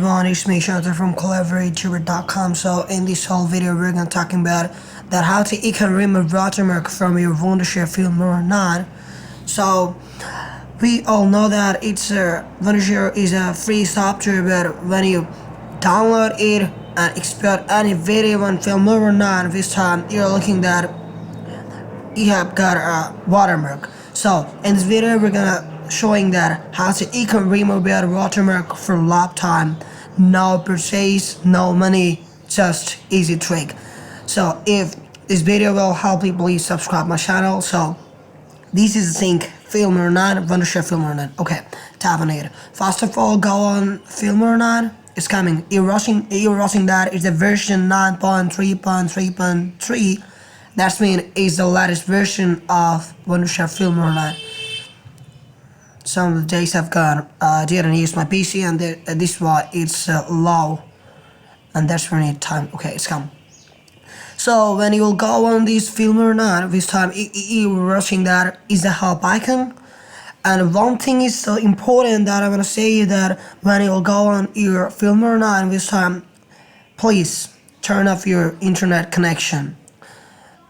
everyone, it's me Shanta from cleveryoutuber.com. So in this whole video we're gonna talking about that how to you can remove watermark from your Wondershare Filmora 9. So we all know that Wondershare is a free software, but when you download it and export any video on Filmora 9, this time you're looking that you have got a watermark. So in this video we're gonna showing that how to you can remove your watermark for lifetime, no purchase, no money, just easy trick. So if this video will help you, please subscribe my channel. So this is the thing, Filmora 9, Wondershare Filmora 9. Okay, tap on it. First of all, go on Filmora 9. It's coming. You're rushing that is the version 9.3.3.3. That means it's the latest version of Wondershare Filmora 9. Some of the days have gone. I didn't use my PC, and this is why it's low, and that's when it time. Okay, it's come. So when you will go on this Filmora 9, this time you're rushing that is the help icon. And one thing is so important that I want to say that when you will go on your Filmora 9 this time, please turn off your internet connection.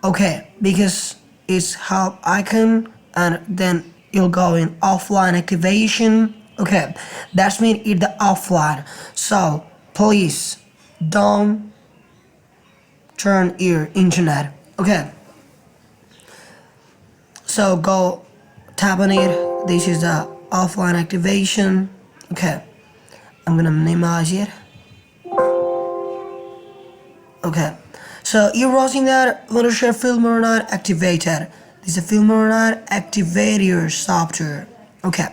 Okay, because it's help icon, and then you'll go in offline activation. Okay, that's mean it's the offline. So please don't turn your internet. Okay, so go tap on it. This is the offline activation. Okay, I'm gonna minimize it. Okay, so you're watching that Wondershare Filmora 9 activated. This is a Filmora 9 activator software. Okay,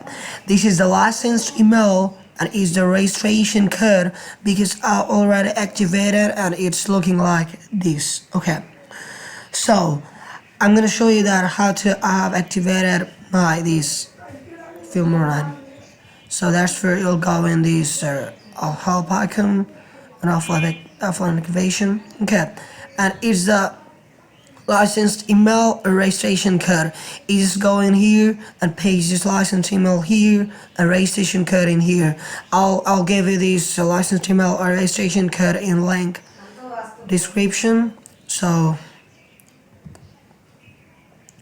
this is the licensed email and is the registration code because I already activated and it's looking like this. Okay, so I'm gonna show you that how to I have activated this Filmora 9. So that's where you'll go in this help icon and offline activation. Okay, and it's the licensed email or registration code. You just go in here and paste this licensed email here and registration code in here. I'll give you this licensed email or registration code in link description. So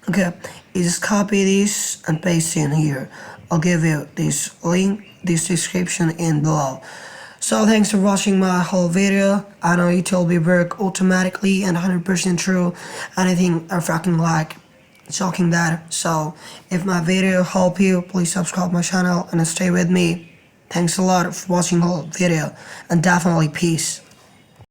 okay, you just copy this and paste in here. I'll give you this link, this description in below. So thanks for watching my whole video. I know it will be work automatically and 100% true. Anything I fucking like talking that. So if my video help you, please subscribe my channel and stay with me. Thanks a lot for watching the whole video, and definitely peace.